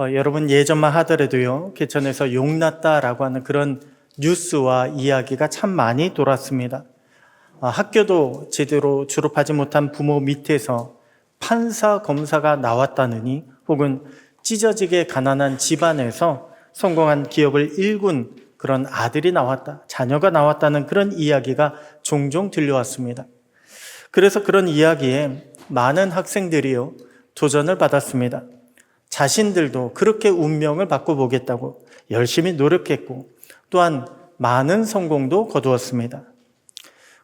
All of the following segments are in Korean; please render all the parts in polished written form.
여러분 예전만 하더라도요, 개천에서 용났다라고 하는 그런 뉴스와 이야기가 참 많이 돌았습니다. 학교도 제대로 졸업하지 못한 부모 밑에서 판사, 검사가 나왔다느니, 혹은 찢어지게 가난한 집안에서 성공한 기업을 일군 그런 아들이 나왔다, 자녀가 나왔다는 그런 이야기가 종종 들려왔습니다. 그래서 그런 이야기에 많은 학생들이요, 도전을 받았습니다. 자신들도 그렇게 운명을 바꿔보겠다고 열심히 노력했고, 또한 많은 성공도 거두었습니다.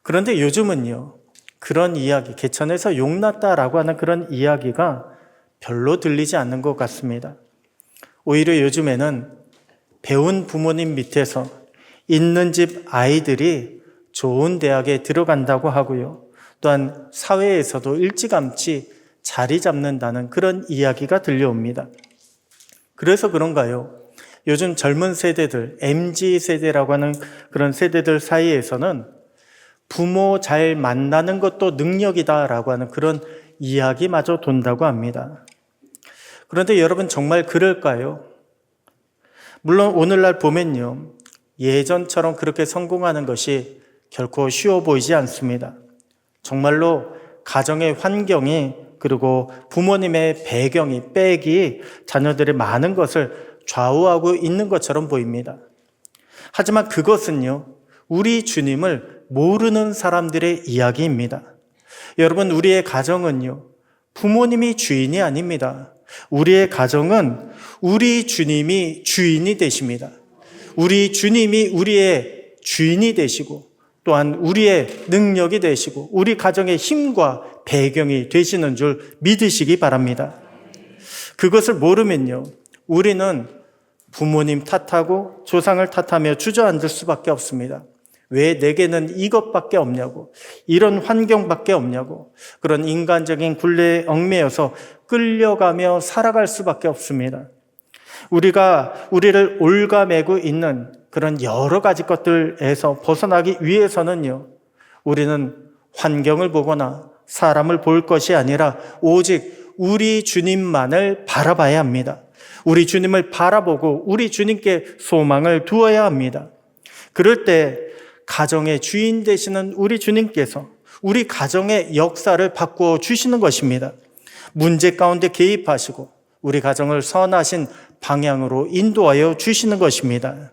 그런데 요즘은요, 그런 이야기, 개천에서 용났다라고 하는 그런 이야기가 별로 들리지 않는 것 같습니다. 오히려 요즘에는 배운 부모님 밑에서 있는 집 아이들이 좋은 대학에 들어간다고 하고요, 또한 사회에서도 일찌감치 자리 잡는다는 그런 이야기가 들려옵니다. 그래서 그런가요? 요즘 젊은 세대들, MZ 세대라고 하는 그런 세대들 사이에서는 부모 잘 만나는 것도 능력이다라고 하는 그런 이야기마저 돈다고 합니다. 그런데 여러분, 정말 그럴까요? 물론 오늘날 보면요, 예전처럼 그렇게 성공하는 것이 결코 쉬워 보이지 않습니다. 정말로 가정의 환경이, 그리고 부모님의 배경이, 백이 자녀들의 많은 것을 좌우하고 있는 것처럼 보입니다. 하지만 그것은요, 우리 주님을 모르는 사람들의 이야기입니다. 여러분, 우리의 가정은요, 부모님이 주인이 아닙니다. 우리의 가정은 우리 주님이 주인이 되십니다. 우리 주님이 우리의 주인이 되시고, 또한 우리의 능력이 되시고, 우리 가정의 힘과 배경이 되시는 줄 믿으시기 바랍니다. 그것을 모르면요, 우리는 부모님 탓하고 조상을 탓하며 주저앉을 수밖에 없습니다. 왜 내게는 이것밖에 없냐고, 이런 환경밖에 없냐고, 그런 인간적인 굴레에 얽매여서 끌려가며 살아갈 수밖에 없습니다. 우리를 올가매고 있는 그런 여러 가지 것들에서 벗어나기 위해서는요, 우리는 환경을 보거나 사람을 볼 것이 아니라 오직 우리 주님만을 바라봐야 합니다. 우리 주님을 바라보고 우리 주님께 소망을 두어야 합니다. 그럴 때 가정의 주인 되시는 우리 주님께서 우리 가정의 역사를 바꾸어 주시는 것입니다. 문제 가운데 개입하시고 우리 가정을 선하신 방향으로 인도하여 주시는 것입니다.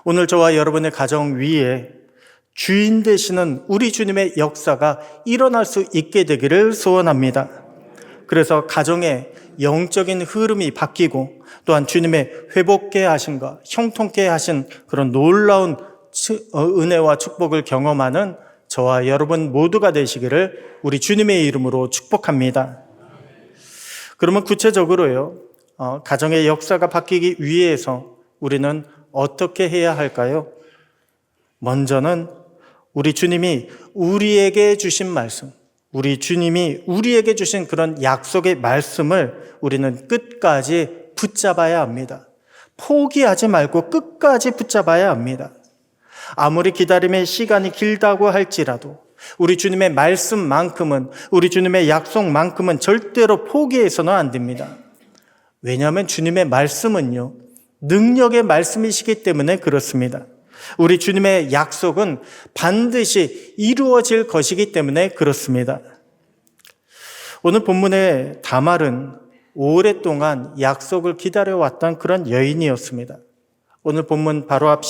오늘 저와 여러분의 가정 위에 주인 되시는 우리 주님의 역사가 일어날 수 있게 되기를 소원합니다. 그래서 가정의 영적인 흐름이 바뀌고, 또한 주님의 회복케 하심과 형통케 하신 그런 놀라운 은혜와 축복을 경험하는 저와 여러분 모두가 되시기를 우리 주님의 이름으로 축복합니다. 그러면 구체적으로요, 가정의 역사가 바뀌기 위해서 우리는 어떻게 해야 할까요? 먼저는 우리 주님이 우리에게 주신 말씀, 우리 주님이 우리에게 주신 그런 약속의 말씀을 우리는 끝까지 붙잡아야 합니다. 포기하지 말고 끝까지 붙잡아야 합니다. 아무리 기다림의 시간이 길다고 할지라도 우리 주님의 말씀만큼은, 우리 주님의 약속만큼은 절대로 포기해서는 안 됩니다. 왜냐하면 주님의 말씀은요, 능력의 말씀이시기 때문에 그렇습니다. 우리 주님의 약속은 반드시 이루어질 것이기 때문에 그렇습니다. 오늘 본문의 다말은 오랫동안 약속을 기다려왔던 그런 여인이었습니다. 오늘 본문 바로 앞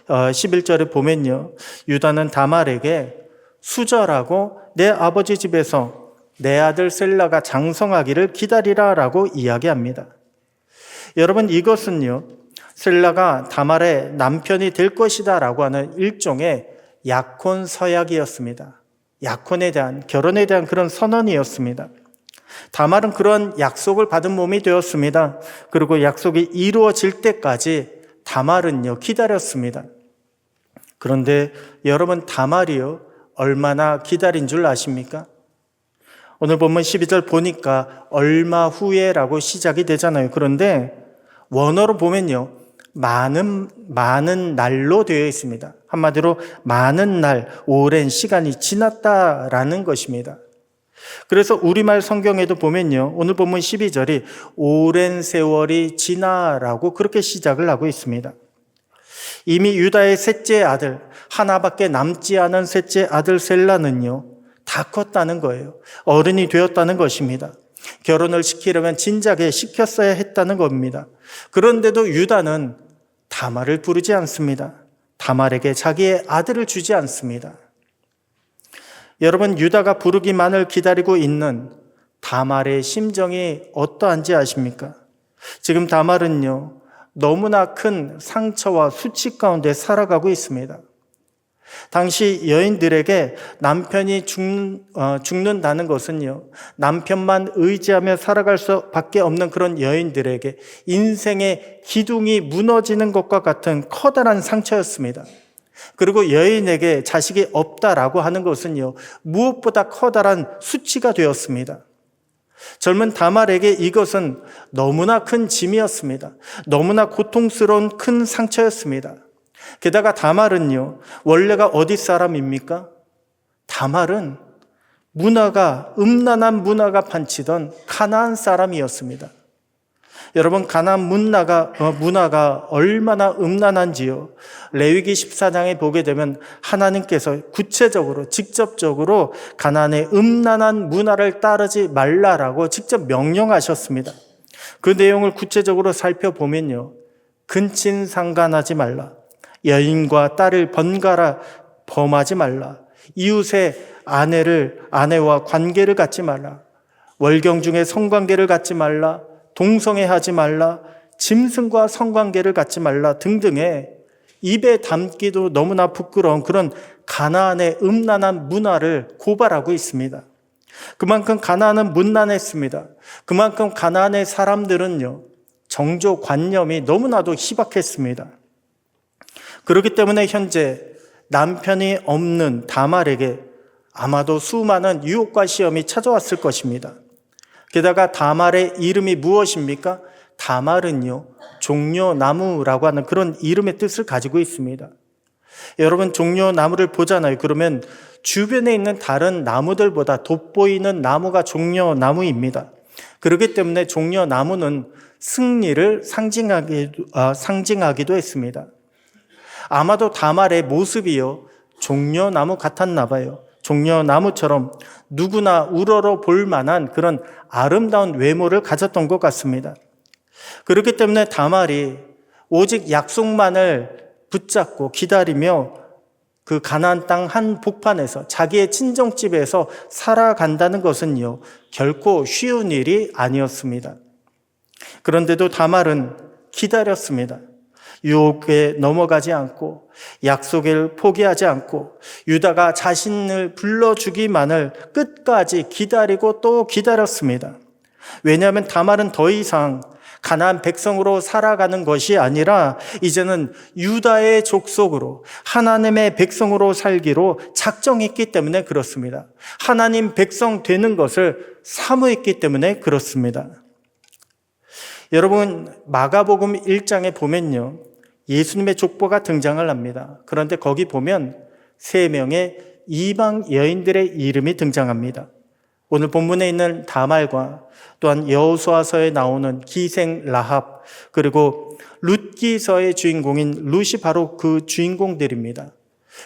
11절에 보면요, 유다는 다말에게 수절하고 내 아버지 집에서 내 아들 셀라가 장성하기를 기다리라 라고 이야기합니다. 여러분, 이것은요, 셀라가 다말의 남편이 될 것이다 라고 하는 일종의 약혼 서약이었습니다. 약혼에 대한, 결혼에 대한 그런 선언이었습니다. 다말은 그런 약속을 받은 몸이 되었습니다. 그리고 약속이 이루어질 때까지 다말은요, 기다렸습니다. 그런데 여러분, 다말이요, 얼마나 기다린 줄 아십니까? 오늘 본문 12절 보니까 얼마 후에라고 시작이 되잖아요. 그런데 원어로 보면요, 많은 날로 되어 있습니다. 한마디로 많은 날, 오랜 시간이 지났다라는 것입니다. 그래서 우리말 성경에도 보면요, 오늘 본문 12절이 오랜 세월이 지나라고 그렇게 시작을 하고 있습니다. 이미 유다의 셋째 아들, 하나밖에 남지 않은 셋째 아들 셀라는요, 다 컸다는 거예요. 어른이 되었다는 것입니다. 결혼을 시키려면 진작에 시켰어야 했다는 겁니다. 그런데도 유다는 다말을 부르지 않습니다. 다말에게 자기의 아들을 주지 않습니다. 여러분, 유다가 부르기만을 기다리고 있는 다말의 심정이 어떠한지 아십니까? 지금 다말은요, 너무나 큰 상처와 수치 가운데 살아가고 있습니다. 당시 여인들에게 남편이 죽는다는 것은요, 남편만 의지하며 살아갈 수밖에 없는 그런 여인들에게 인생의 기둥이 무너지는 것과 같은 커다란 상처였습니다. 그리고 여인에게 자식이 없다라고 하는 것은요, 무엇보다 커다란 수치가 되었습니다. 젊은 다말에게 이것은 너무나 큰 짐이었습니다. 너무나 고통스러운 큰 상처였습니다. 게다가 다말은요, 원래가 어디 사람입니까? 다말은 음란한 문화가 판치던 가나안 사람이었습니다. 여러분, 가나안 문화가 얼마나 음란한지요, 레위기 14장에 보게 되면 하나님께서 구체적으로 직접적으로 가나안의 음란한 문화를 따르지 말라라고 직접 명령하셨습니다. 그 내용을 구체적으로 살펴보면요, 근친상간하지 말라, 여인과 딸을 번갈아 범하지 말라, 이웃의 아내와 관계를 갖지 말라, 월경 중에 성관계를 갖지 말라, 동성애하지 말라, 짐승과 성관계를 갖지 말라 등등의 입에 담기도 너무나 부끄러운 그런 가나안의 음란한 문화를 고발하고 있습니다. 그만큼 가나안은 문란했습니다. 그만큼 가나안의 사람들은요, 정조관념이 너무나도 희박했습니다. 그렇기 때문에 현재 남편이 없는 다말에게 아마도 수많은 유혹과 시험이 찾아왔을 것입니다. 게다가 다말의 이름이 무엇입니까? 다말은요, 종려나무라고 하는 그런 이름의 뜻을 가지고 있습니다. 여러분, 종려나무를 보잖아요. 그러면 주변에 있는 다른 나무들보다 돋보이는 나무가 종려나무입니다. 그렇기 때문에 종려나무는 승리를 상징하기도 했습니다. 아마도 다말의 모습이요, 종려나무 같았나 봐요. 종려나무처럼 누구나 우러러 볼 만한 그런 아름다운 외모를 가졌던 것 같습니다. 그렇기 때문에 다말이 오직 약속만을 붙잡고 기다리며 그 가나안 땅 한 복판에서 자기의 친정집에서 살아간다는 것은요, 결코 쉬운 일이 아니었습니다. 그런데도 다말은 기다렸습니다. 유혹에 넘어가지 않고 약속을 포기하지 않고 유다가 자신을 불러주기만을 끝까지 기다리고 또 기다렸습니다. 왜냐하면 다말은 더 이상 가나안 백성으로 살아가는 것이 아니라 이제는 유다의 족속으로 하나님의 백성으로 살기로 작정했기 때문에 그렇습니다. 하나님 백성 되는 것을 사모했기 때문에 그렇습니다. 여러분, 마가복음 1장에 보면요, 예수님의 족보가 등장을 합니다. 그런데 거기 보면 3명의 이방 여인들의 이름이 등장합니다. 오늘 본문에 있는 다말과 또한 여호수아서에 나오는 기생 라합, 그리고 룻기서의 주인공인 룻이 바로 그 주인공들입니다.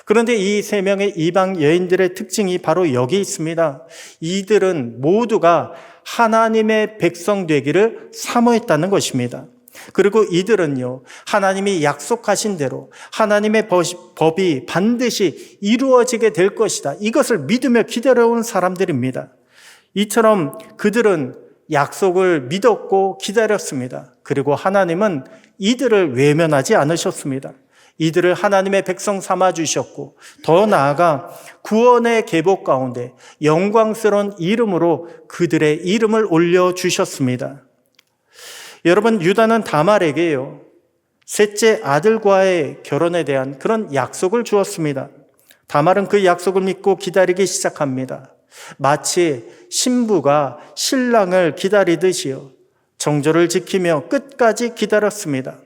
그런데 이 3명의 이방 여인들의 특징이 바로 여기 있습니다. 이들은 모두가 하나님의 백성 되기를 사모했다는 것입니다. 그리고 이들은요, 하나님이 약속하신 대로 하나님의 법이 반드시 이루어지게 될 것이다, 이것을 믿으며 기다려온 사람들입니다. 이처럼 그들은 약속을 믿었고 기다렸습니다. 그리고 하나님은 이들을 외면하지 않으셨습니다. 이들을 하나님의 백성 삼아 주셨고, 더 나아가 구원의 계복 가운데 영광스러운 이름으로 그들의 이름을 올려주셨습니다. 여러분, 유다는 다말에게요, 셋째 아들과의 결혼에 대한 그런 약속을 주었습니다. 다말은 그 약속을 믿고 기다리기 시작합니다. 마치 신부가 신랑을 기다리듯이요, 정절을 지키며 끝까지 기다렸습니다.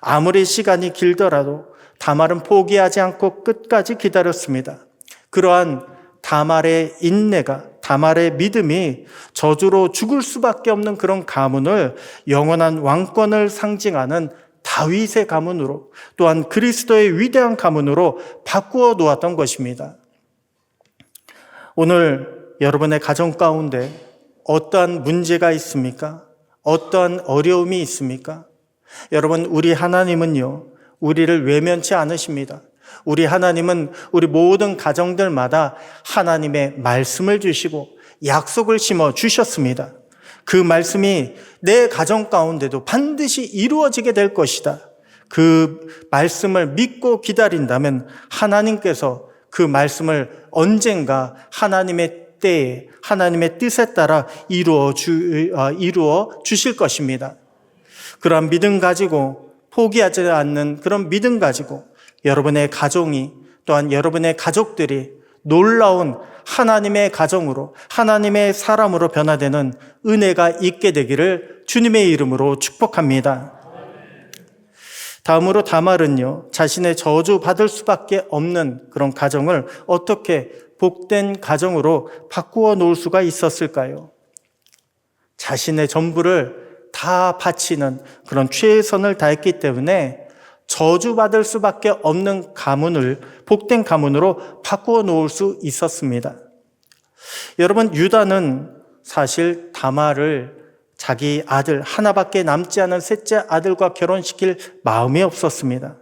아무리 시간이 길더라도 다말은 포기하지 않고 끝까지 기다렸습니다. 그러한 다말의 인내가, 다말의 믿음이 저주로 죽을 수밖에 없는 그런 가문을 영원한 왕권을 상징하는 다윗의 가문으로, 또한 그리스도의 위대한 가문으로 바꾸어 놓았던 것입니다. 오늘 여러분의 가정 가운데 어떠한 문제가 있습니까? 어떠한 어려움이 있습니까? 여러분, 우리 하나님은요, 우리를 외면치 않으십니다. 우리 하나님은 우리 모든 가정들마다 하나님의 말씀을 주시고 약속을 심어 주셨습니다. 그 말씀이 내 가정 가운데도 반드시 이루어지게 될 것이다. 그 말씀을 믿고 기다린다면 하나님께서 그 말씀을 언젠가 하나님의 때에 하나님의 뜻에 따라 이루어 주실 것입니다. 그런 믿음 가지고, 포기하지 않는 그런 믿음 가지고 여러분의 가정이, 또한 여러분의 가족들이 놀라운 하나님의 가정으로, 하나님의 사람으로 변화되는 은혜가 있게 되기를 주님의 이름으로 축복합니다. 다음으로 다말은요, 자신의 저주받을 수밖에 없는 그런 가정을 어떻게 복된 가정으로 바꾸어 놓을 수가 있었을까요? 자신의 전부를 다 바치는 그런 최선을 다했기 때문에 저주받을 수밖에 없는 가문을 복된 가문으로 바꾸어 놓을 수 있었습니다. 여러분, 유다는 사실 다말을 자기 아들, 하나밖에 남지 않은 셋째 아들과 결혼시킬 마음이 없었습니다.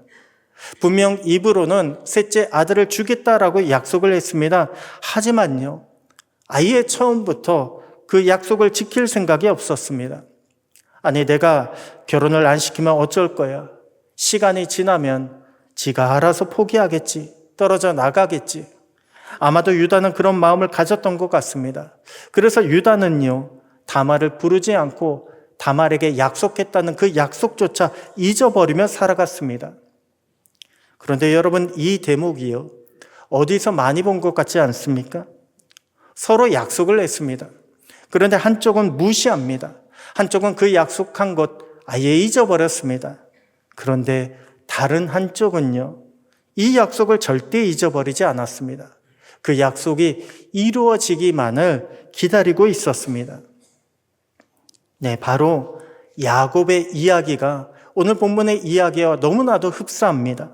분명 입으로는 셋째 아들을 주겠다라고 약속을 했습니다. 하지만요, 아예 처음부터 그 약속을 지킬 생각이 없었습니다. 아니, 내가 결혼을 안 시키면 어쩔 거야. 시간이 지나면 지가 알아서 포기하겠지. 떨어져 나가겠지. 아마도 유다는 그런 마음을 가졌던 것 같습니다. 그래서 유다는요, 다말을 부르지 않고 다말에게 약속했다는 그 약속조차 잊어버리며 살아갔습니다. 그런데 여러분, 이 대목이요, 어디서 많이 본 것 같지 않습니까? 서로 약속을 했습니다. 그런데 한쪽은 무시합니다. 한쪽은 그 약속한 것 아예 잊어버렸습니다. 그런데 다른 한쪽은요, 이 약속을 절대 잊어버리지 않았습니다. 그 약속이 이루어지기만을 기다리고 있었습니다. 네, 바로 야곱의 이야기가 오늘 본문의 이야기와 너무나도 흡사합니다.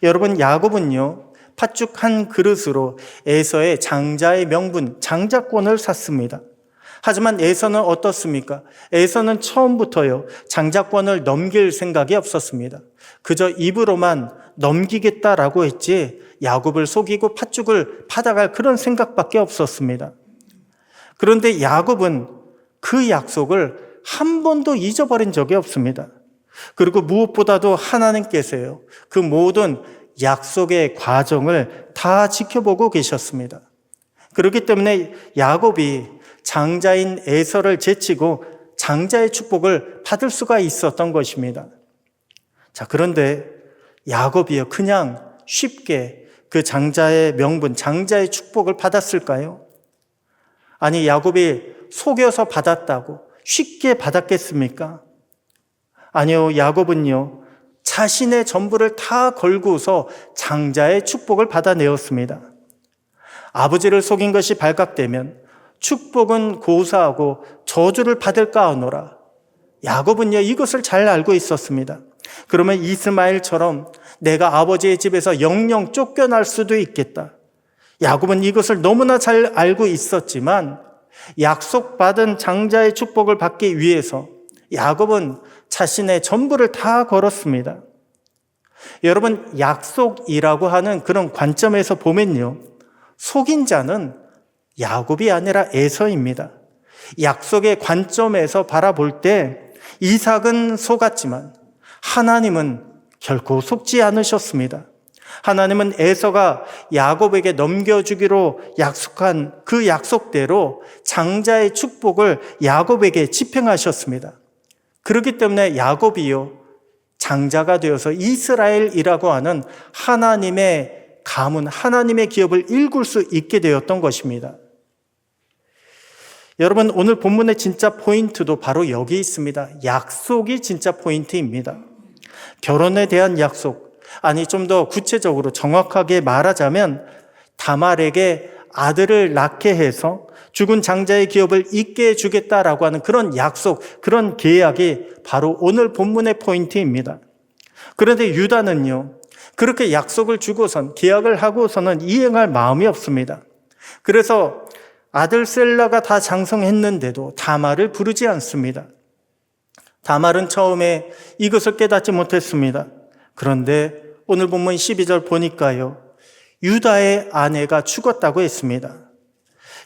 여러분, 야곱은요, 팥죽 한 그릇으로 에서의 장자의 명분, 장자권을 샀습니다. 하지만 에서는 어떻습니까? 에서는 처음부터요, 장자권을 넘길 생각이 없었습니다. 그저 입으로만 넘기겠다라고 했지 야곱을 속이고 팥죽을 받아갈 그런 생각밖에 없었습니다. 그런데 야곱은 그 약속을 한 번도 잊어버린 적이 없습니다. 그리고 무엇보다도 하나님께서요, 그 모든 약속의 과정을 다 지켜보고 계셨습니다. 그렇기 때문에 야곱이 장자인 에서를 제치고 장자의 축복을 받을 수가 있었던 것입니다. 자, 그런데 야곱이요, 그냥 쉽게 그 장자의 명분, 장자의 축복을 받았을까요? 아니, 야곱이 속여서 받았다고 쉽게 받았겠습니까? 아니요, 야곱은요, 자신의 전부를 다 걸고서 장자의 축복을 받아내었습니다. 아버지를 속인 것이 발각되면 축복은 고사하고 저주를 받을까 하노라. 야곱은요, 이것을 잘 알고 있었습니다. 그러면 이스마엘처럼 내가 아버지의 집에서 영영 쫓겨날 수도 있겠다. 야곱은 이것을 너무나 잘 알고 있었지만 약속받은 장자의 축복을 받기 위해서 야곱은 자신의 전부를 다 걸었습니다. 여러분, 약속이라고 하는 그런 관점에서 보면요, 속인 자는 야곱이 아니라 에서입니다. 약속의 관점에서 바라볼 때 이삭은 속았지만 하나님은 결코 속지 않으셨습니다. 하나님은 에서가 야곱에게 넘겨주기로 약속한 그 약속대로 장자의 축복을 야곱에게 집행하셨습니다. 그렇기 때문에 야곱이요, 장자가 되어서 이스라엘이라고 하는 하나님의 가문, 하나님의 기업을 일굴 수 있게 되었던 것입니다. 여러분, 오늘 본문의 진짜 포인트도 바로 여기 있습니다. 약속이 진짜 포인트입니다. 결혼에 대한 약속, 아니 좀 더 구체적으로 정확하게 말하자면 다말에게 아들을 낳게 해서 죽은 장자의 기업을 잇게 해주겠다라고 하는 그런 약속, 그런 계약이 바로 오늘 본문의 포인트입니다. 그런데 유다는요, 그렇게 약속을 주고선, 계약을 하고서는 이행할 마음이 없습니다. 그래서 아들 셀라가 다 장성했는데도 다말을 부르지 않습니다. 다말은 처음에 이것을 깨닫지 못했습니다. 그런데 오늘 본문 12절 보니까요, 유다의 아내가 죽었다고 했습니다.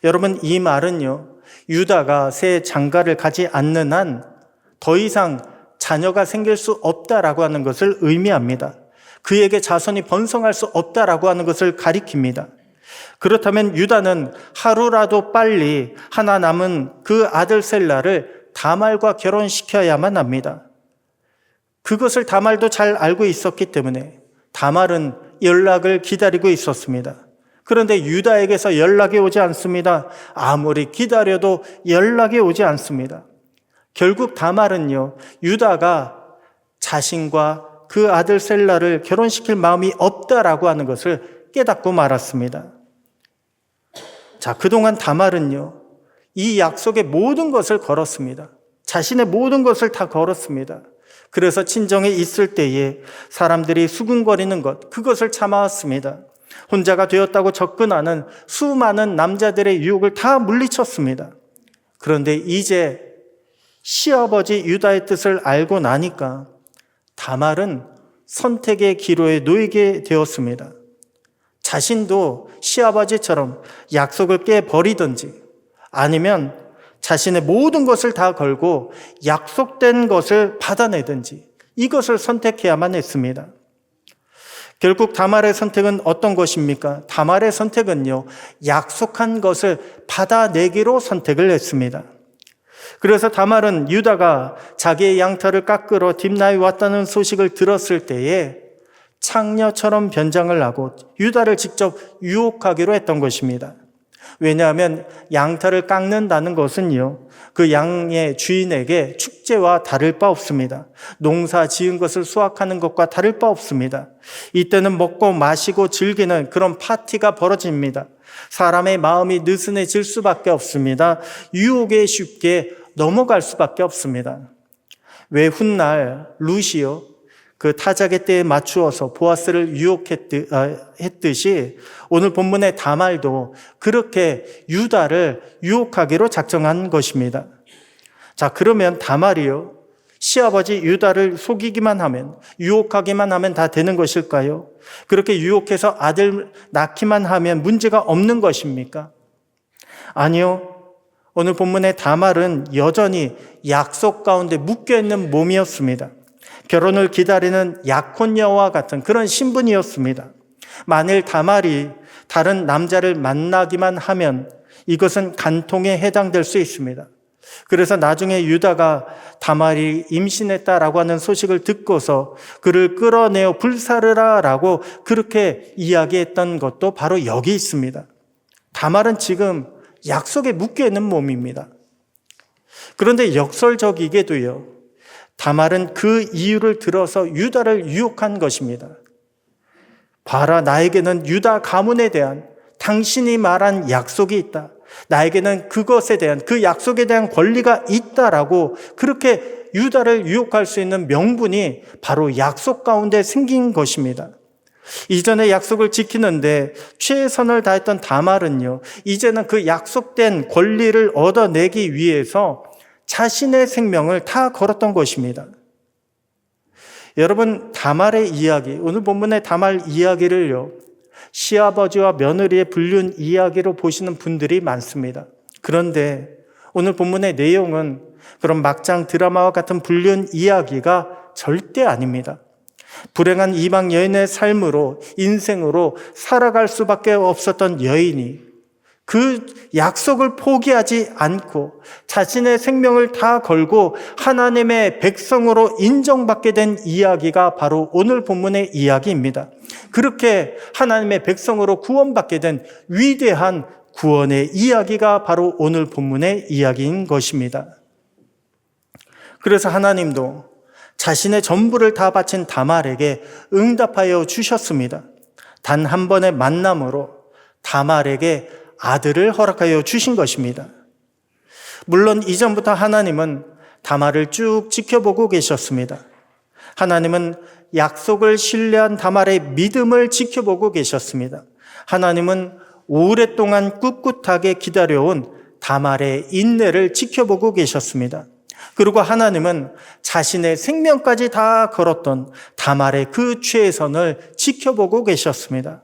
여러분, 이 말은요, 유다가 새 장가를 가지 않는 한 더 이상 자녀가 생길 수 없다라고 하는 것을 의미합니다. 그에게 자손이 번성할 수 없다라고 하는 것을 가리킵니다. 그렇다면 유다는 하루라도 빨리 하나 남은 그 아들 셀라를 다말과 결혼시켜야만 합니다. 그것을 다말도 잘 알고 있었기 때문에 다말은 연락을 기다리고 있었습니다. 그런데 유다에게서 연락이 오지 않습니다. 아무리 기다려도 연락이 오지 않습니다. 결국 다말은요, 유다가 자신과 그 아들 셀라를 결혼시킬 마음이 없다라고 하는 것을 깨닫고 말았습니다. 자, 그동안 다말은요, 이 약속의 모든 것을 걸었습니다. 자신의 모든 것을 다 걸었습니다. 그래서 친정에 있을 때에 사람들이 수군거리는 것, 그것을 참아왔습니다. 혼자가 되었다고 접근하는 수많은 남자들의 유혹을 다 물리쳤습니다. 그런데 이제 시아버지 유다의 뜻을 알고 나니까 다말은 선택의 기로에 놓이게 되었습니다. 자신도 시아버지처럼 약속을 깨버리든지 아니면 자신의 모든 것을 다 걸고 약속된 것을 받아내든지 이것을 선택해야만 했습니다. 결국 다말의 선택은 어떤 것입니까? 다말의 선택은요, 약속한 것을 받아내기로 선택을 했습니다. 그래서 다말은 유다가 자기의 양털을 깎으러 딥나에 왔다는 소식을 들었을 때에 창녀처럼 변장을 하고 유다를 직접 유혹하기로 했던 것입니다. 왜냐하면 양털을 깎는다는 것은요, 그 양의 주인에게 축제와 다를 바 없습니다. 농사 지은 것을 수확하는 것과 다를 바 없습니다. 이때는 먹고 마시고 즐기는 그런 파티가 벌어집니다. 사람의 마음이 느슨해질 수밖에 없습니다. 유혹에 쉽게 넘어갈 수밖에 없습니다. 왜 훗날 루시요, 그 타작의 때에 맞추어서 보아스를 유혹했듯이 오늘 본문의 다말도 그렇게 유다를 유혹하기로 작정한 것입니다. 자, 그러면 다말이요, 시아버지 유다를 속이기만 하면, 유혹하기만 하면 다 되는 것일까요? 그렇게 유혹해서 아들 낳기만 하면 문제가 없는 것입니까? 아니요. 오늘 본문의 다말은 여전히 약속 가운데 묶여있는 몸이었습니다. 결혼을 기다리는 약혼녀와 같은 그런 신분이었습니다. 만일 다말이 다른 남자를 만나기만 하면 이것은 간통에 해당될 수 있습니다. 그래서 나중에 유다가 다말이 임신했다라고 하는 소식을 듣고서 그를 끌어내어 불사르라라고 그렇게 이야기했던 것도 바로 여기 있습니다. 다말은 지금 약속에 묶여있는 몸입니다. 그런데 역설적이게도요, 다말은 그 이유를 들어서 유다를 유혹한 것입니다. 봐라, 나에게는 유다 가문에 대한 당신이 말한 약속이 있다. 나에게는 그것에 대한, 그 약속에 대한 권리가 있다라고 그렇게 유다를 유혹할 수 있는 명분이 바로 약속 가운데 생긴 것입니다. 이전에 약속을 지키는데 최선을 다했던 다말은요, 이제는 그 약속된 권리를 얻어내기 위해서 자신의 생명을 다 걸었던 것입니다. 여러분, 다말의 이야기, 오늘 본문의 다말 이야기를요, 시아버지와 며느리의 불륜 이야기로 보시는 분들이 많습니다. 그런데 오늘 본문의 내용은 그런 막장 드라마와 같은 불륜 이야기가 절대 아닙니다. 불행한 이방 여인의 삶으로, 인생으로 살아갈 수밖에 없었던 여인이 그 약속을 포기하지 않고 자신의 생명을 다 걸고 하나님의 백성으로 인정받게 된 이야기가 바로 오늘 본문의 이야기입니다. 그렇게 하나님의 백성으로 구원받게 된 위대한 구원의 이야기가 바로 오늘 본문의 이야기인 것입니다. 그래서 하나님도 자신의 전부를 다 바친 다말에게 응답하여 주셨습니다. 단 한 번의 만남으로 다말에게 아들을 허락하여 주신 것입니다. 물론 이전부터 하나님은 다말을 쭉 지켜보고 계셨습니다. 하나님은 약속을 신뢰한 다말의 믿음을 지켜보고 계셨습니다. 하나님은 오랫동안 꿋꿋하게 기다려온 다말의 인내를 지켜보고 계셨습니다. 그리고 하나님은 자신의 생명까지 다 걸었던 다말의 그 최선을 지켜보고 계셨습니다.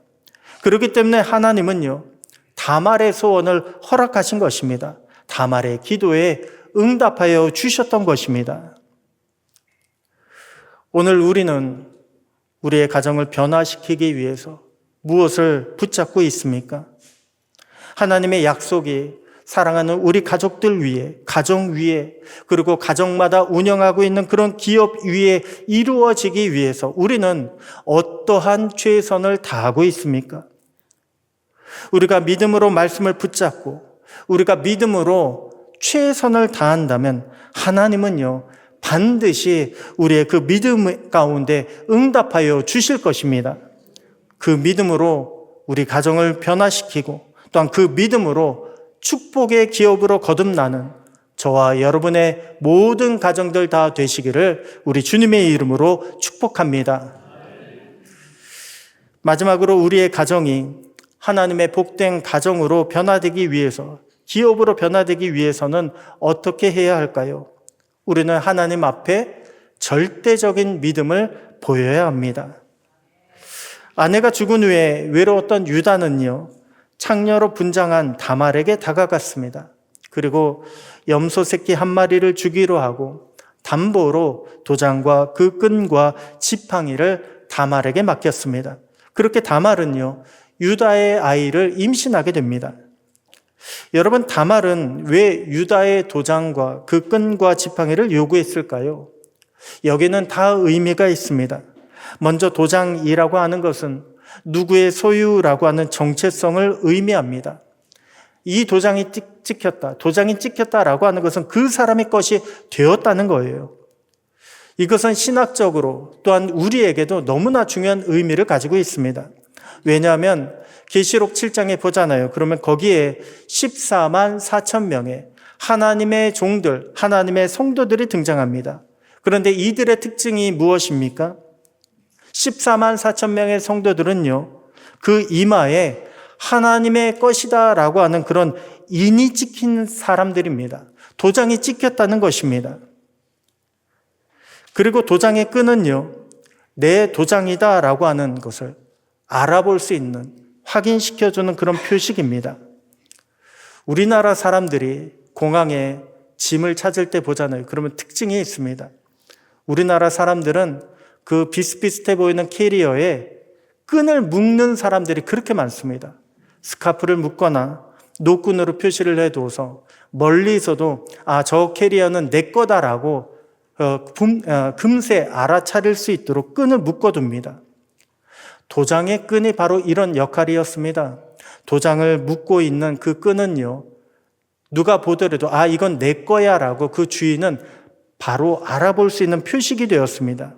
그렇기 때문에 하나님은요, 다말의 소원을 허락하신 것입니다. 다말의 기도에 응답하여 주셨던 것입니다. 오늘 우리는 우리의 가정을 변화시키기 위해서 무엇을 붙잡고 있습니까? 하나님의 약속이 사랑하는 우리 가족들 위해, 가정 위에, 그리고 가정마다 운영하고 있는 그런 기업 위에 이루어지기 위해서 우리는 어떠한 최선을 다하고 있습니까? 우리가 믿음으로 말씀을 붙잡고 우리가 믿음으로 최선을 다한다면 하나님은요, 반드시 우리의 그 믿음 가운데 응답하여 주실 것입니다. 그 믿음으로 우리 가정을 변화시키고 또한 그 믿음으로 축복의 기업으로 거듭나는 저와 여러분의 모든 가정들 다 되시기를 우리 주님의 이름으로 축복합니다. 마지막으로 우리의 가정이 하나님의 복된 가정으로 변화되기 위해서, 기업으로 변화되기 위해서는 어떻게 해야 할까요? 우리는 하나님 앞에 절대적인 믿음을 보여야 합니다. 아내가 죽은 후에 외로웠던 유다는요, 창녀로 분장한 다말에게 다가갔습니다. 그리고 염소 새끼 한 마리를 주기로 하고 담보로 도장과 그 끈과 지팡이를 다말에게 맡겼습니다. 그렇게 다말은요, 유다의 아이를 임신하게 됩니다. 여러분, 다말은 왜 유다의 도장과 그 끈과 지팡이를 요구했을까요? 여기는 다 의미가 있습니다. 먼저 도장이라고 하는 것은 누구의 소유라고 하는 정체성을 의미합니다. 이 도장이 찍혔다라고 하는 것은 그 사람의 것이 되었다는 거예요. 이것은 신학적으로 또한 우리에게도 너무나 중요한 의미를 가지고 있습니다. 왜냐하면 계시록 7장에 보잖아요. 그러면 거기에 14만 4천 명의 하나님의 종들, 하나님의 성도들이 등장합니다. 그런데 이들의 특징이 무엇입니까? 14만 4천 명의 성도들은요, 그 이마에 하나님의 것이다 라고 하는 그런 인이 찍힌 사람들입니다. 도장이 찍혔다는 것입니다. 그리고 도장의 끈은요, 내 도장이다 라고 하는 것을 알아볼 수 있는, 확인시켜주는 그런 표식입니다. 우리나라 사람들이 공항에 짐을 찾을 때 보잖아요. 그러면 특징이 있습니다. 우리나라 사람들은 그 비슷비슷해 보이는 캐리어에 끈을 묶는 사람들이 그렇게 많습니다. 스카프를 묶거나 노끈으로 표시를 해둬서 멀리서도 저 캐리어는 내 거다라고 금세 알아차릴 수 있도록 끈을 묶어둡니다. 도장의 끈이 바로 이런 역할이었습니다. 도장을 묶고 있는 그 끈은요, 누가 보더라도 이건 내 거야 라고 그 주인은 바로 알아볼 수 있는 표식이 되었습니다.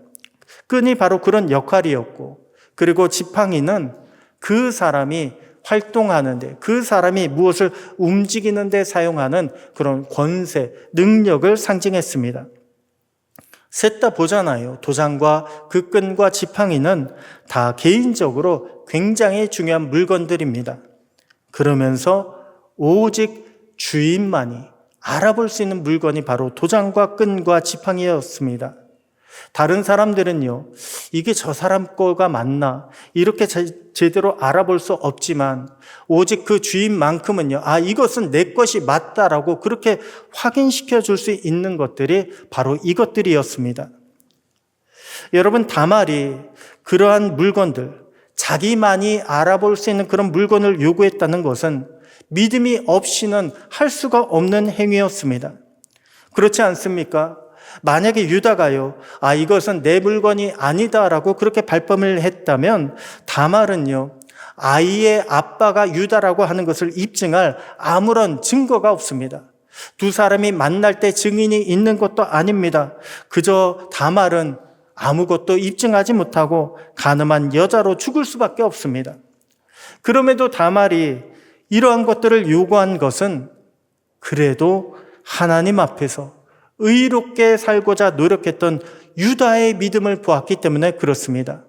끈이 바로 그런 역할이었고, 그리고 지팡이는 그 사람이 활동하는데, 그 사람이 무엇을 움직이는 데 사용하는 그런 권세, 능력을 상징했습니다. 셋 다 보잖아요. 도장과 그 끈과 지팡이는 다 개인적으로 굉장히 중요한 물건들입니다. 그러면서 오직 주인만이 알아볼 수 있는 물건이 바로 도장과 끈과 지팡이였습니다. 다른 사람들은요, 이게 저 사람 거가 맞나 이렇게 제대로 알아볼 수 없지만 오직 그 주인만큼은요, 이것은 내 것이 맞다라고 그렇게 확인시켜 줄 수 있는 것들이 바로 이것들이었습니다. 여러분, 다말이 그러한 물건들, 자기만이 알아볼 수 있는 그런 물건을 요구했다는 것은 믿음이 없이는 할 수가 없는 행위였습니다. 그렇지 않습니까? 만약에 유다가요, 이것은 내 물건이 아니다라고 그렇게 발뺌을 했다면 다말은요, 아이의 아빠가 유다라고 하는 것을 입증할 아무런 증거가 없습니다. 두 사람이 만날 때 증인이 있는 것도 아닙니다. 그저 다말은 아무것도 입증하지 못하고 가늠한 여자로 죽을 수밖에 없습니다. 그럼에도 다말이 이러한 것들을 요구한 것은 그래도 하나님 앞에서 의롭게 살고자 노력했던 유다의 믿음을 보았기 때문에 그렇습니다.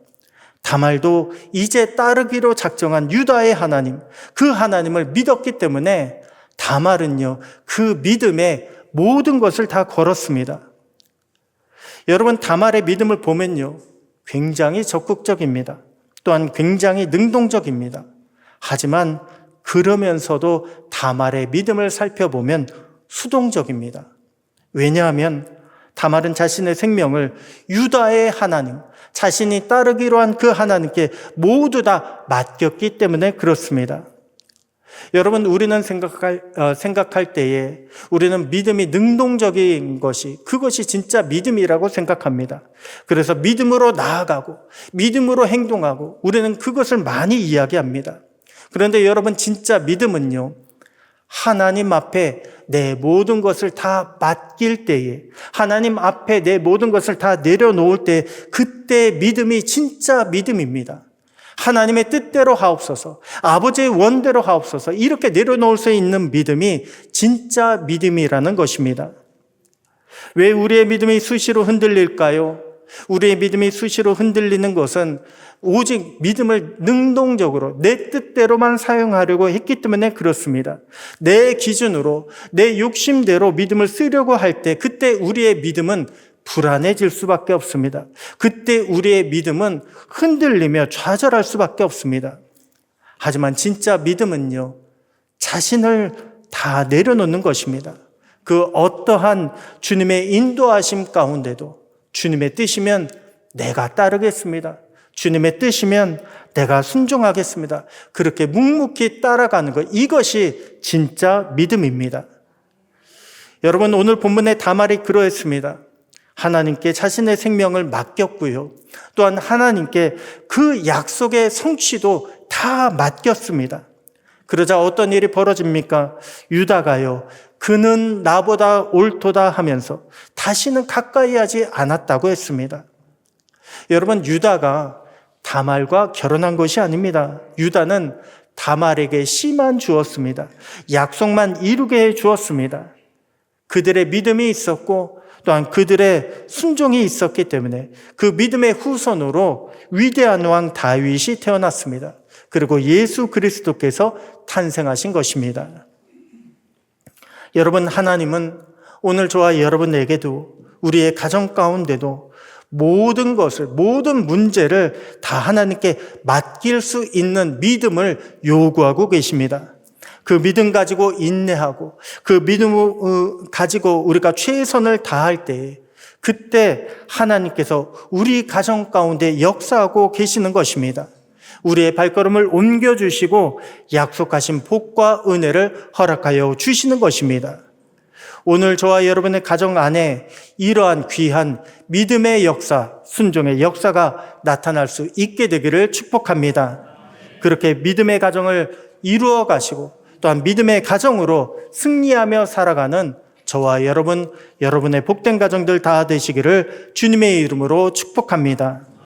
다말도 이제 따르기로 작정한 유다의 하나님, 그 하나님을 믿었기 때문에 다말은요, 그 믿음에 모든 것을 다 걸었습니다. 여러분, 다말의 믿음을 보면요, 굉장히 적극적입니다. 또한 굉장히 능동적입니다. 하지만 그러면서도 다말의 믿음을 살펴보면 수동적입니다. 왜냐하면 다말은 자신의 생명을 유다의 하나님, 자신이 따르기로 한 그 하나님께 모두 다 맡겼기 때문에 그렇습니다. 여러분, 우리는 생각할 때에 우리는 믿음이 능동적인 그것이 진짜 믿음이라고 생각합니다. 그래서 믿음으로 나아가고 믿음으로 행동하고 우리는 그것을 많이 이야기합니다. 그런데 여러분, 진짜 믿음은요, 하나님 앞에 내 모든 것을 다 맡길 때에, 하나님 앞에 내 모든 것을 다 내려놓을 때, 그때 믿음이 진짜 믿음입니다. 하나님의 뜻대로 하옵소서, 아버지의 원대로 하옵소서, 이렇게 내려놓을 수 있는 믿음이 진짜 믿음이라는 것입니다. 왜 우리의 믿음이 수시로 흔들릴까요? 우리의 믿음이 수시로 흔들리는 것은 오직 믿음을 능동적으로 내 뜻대로만 사용하려고 했기 때문에 그렇습니다. 내 기준으로, 내 욕심대로 믿음을 쓰려고 할 때 그때 우리의 믿음은 불안해질 수밖에 없습니다. 그때 우리의 믿음은 흔들리며 좌절할 수밖에 없습니다. 하지만 진짜 믿음은요, 자신을 다 내려놓는 것입니다. 그 어떠한 주님의 인도하심 가운데도 주님의 뜻이면 내가 따르겠습니다. 주님의 뜻이면 내가 순종하겠습니다. 그렇게 묵묵히 따라가는 것, 이것이 진짜 믿음입니다. 여러분, 오늘 본문의 다말이 그러했습니다. 하나님께 자신의 생명을 맡겼고요. 또한 하나님께 그 약속의 성취도 다 맡겼습니다. 그러자 어떤 일이 벌어집니까? 유다가요, 그는 나보다 옳도다 하면서 다시는 가까이 하지 않았다고 했습니다. 여러분, 유다가 다말과 결혼한 것이 아닙니다. 유다는 다말에게 씨만 주었습니다. 약속만 이루게 해 주었습니다. 그들의 믿음이 있었고 또한 그들의 순종이 있었기 때문에 그 믿음의 후손으로 위대한 왕 다윗이 태어났습니다. 그리고 예수 그리스도께서 탄생하신 것입니다. 여러분, 하나님은 오늘 저와 여러분에게도 우리의 가정 가운데도 모든 것을, 모든 문제를 다 하나님께 맡길 수 있는 믿음을 요구하고 계십니다. 그 믿음 가지고 인내하고 그 믿음 가지고 우리가 최선을 다할 때 그때 하나님께서 우리 가정 가운데 역사하고 계시는 것입니다. 우리의 발걸음을 옮겨주시고 약속하신 복과 은혜를 허락하여 주시는 것입니다. 오늘 저와 여러분의 가정 안에 이러한 귀한 믿음의 역사, 순종의 역사가 나타날 수 있게 되기를 축복합니다. 그렇게 믿음의 가정을 이루어 가시고 또한 믿음의 가정으로 승리하며 살아가는 저와 여러분, 여러분의 복된 가정들 다 되시기를 주님의 이름으로 축복합니다.